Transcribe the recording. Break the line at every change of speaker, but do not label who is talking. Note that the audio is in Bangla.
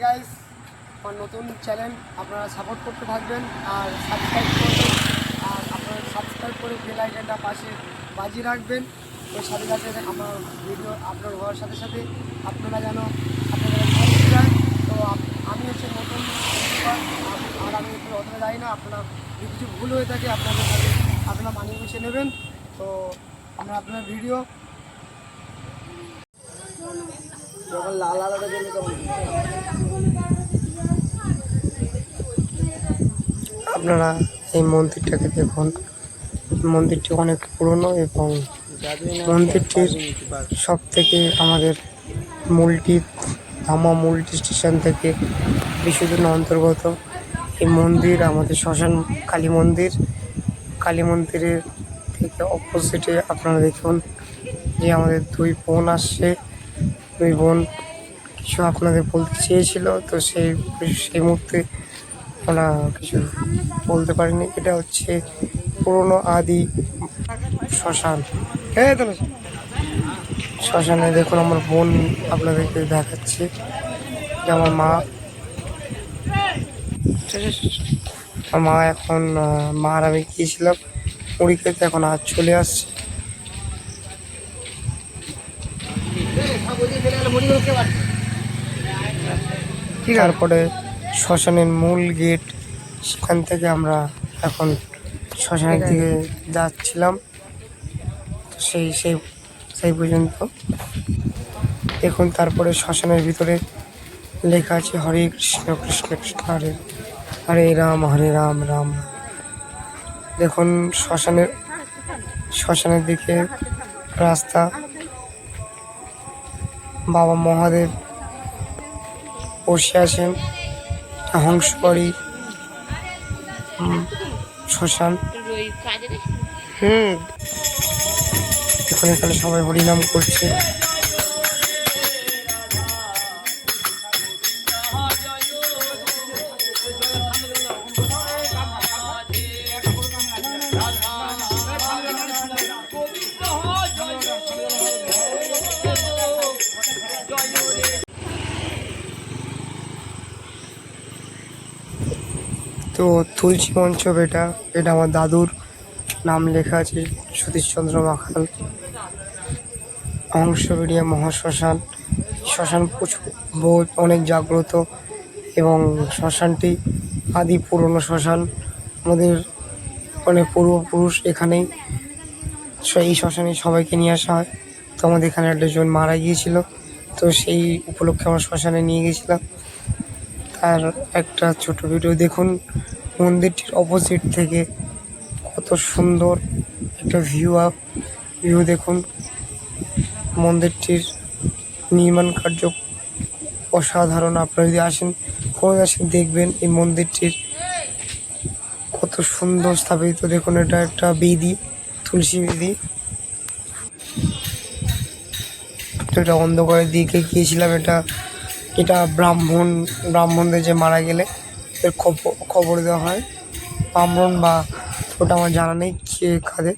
গাইস, আমার নতুন চ্যানেল আপনারা সাপোর্ট করতে থাকবেন আর সাবস্ক্রাইব করবেন। আর আপনারা সাবস্ক্রাইব করে বেল আইকনটা পাশে বাজিয়ে রাখবেন। ওর সাথে সাথে আমার ভিডিও আপলোড হওয়ার সাথে সাথে আপনারা যেন আপনাদের পৌঁছে যায়। তো আমি হচ্ছে নতুন আর আমি একটু অতটা যাই না। আপনারা যদি কিছু ভুল হয়ে থাকে আপনাদের সাথে আপনারা মানিয়ে গুছিয়ে নেবেন। তো আমরা আপনার ভিডিও যখন লাল আলাদা জন্য তখন
আপনারা এই মন্দিরটাকে দেখুন। মন্দিরটি অনেক পুরনো এবং মন্দিরটির সব থেকে আমাদের ধামা মুলটি স্টেশন থেকে বেশি দূর অন্তর্গত এই মন্দির। আমাদের শ্মশান কালী মন্দিরের থেকে অপোজিটে আপনারা দেখুন যে আমাদের দুই বোন আসছে। দুই বোন কিছু আপনাদের বলতে চেয়েছিল, তো সেই মুহূর্তে আমরা কিছু বলতে পারিনি। এটা হচ্ছে পুরনো আদি শ্মশান। শ্মশানে দেখুন আমার বোন আপনাদেরকে দেখাচ্ছে যে আমার মা এখন মা আর আমি গিয়েছিলাম মুড়ি খেতে, এখন আজ চলে আসছে। তারপরে শ্মশানের মূল গেট, সেখান থেকে আমরা এখন শ্মশানের দিকে যাচ্ছিলাম। সেই সেই সেই পর্যন্ত দেখুন। তারপরে শ্মশানের ভিতরে লেখা আছে হরে কৃষ্ণ কৃষ্ণ কৃষ্ণ হরে হরে রাম হরে রাম রাম। দেখুন শ্মশানের দিকে রাস্তা। বাবা মহাদেব বসে আছেন। হংসবাড়ি শ্মশান। দেখুন এখানে সবাই হরিনাম করছে। তো তুলসী মঞ্চ, এটা আমার দাদুর নাম লেখা আছে, সতীশচন্দ্র মাখাল। হংসবেড়িয়া মহাশ্মশান। শ্মশান অনেক জাগ্রত এবং শ্মশানটি আদি পুরনো শ্মশান। আমাদের অনেক পূর্বপুরুষ এখানেই এই শ্মশানে সবাইকে নিয়ে আসা হয়। তো আমাদের এখানে একজন মারা গিয়েছিল, তো সেই উপলক্ষে আমরা শ্মশানে নিয়ে গেছিলাম। তার একটা ছোট ভিডিও দেখুন। মন্দিরটির অপোজিট থেকে কত সুন্দর একটা ভিউ দেখুন। মন্দিরটির নির্মাণ কার্য অসাধারণ। আপনারা যদি আসেন দেখবেন এই মন্দিরটির কত সুন্দর স্থাপিত। দেখুন এটা একটা বেদি, তুলসী বেদি। এটা অন্ধকারের দিকে গিয়েছিলাম। এটা ব্রাহ্মণদের যে মারা গেলে এর খবর দেওয়া হয়। ব্রাহ্মণ বা ওটা আমার জানা নেই কে কাদের।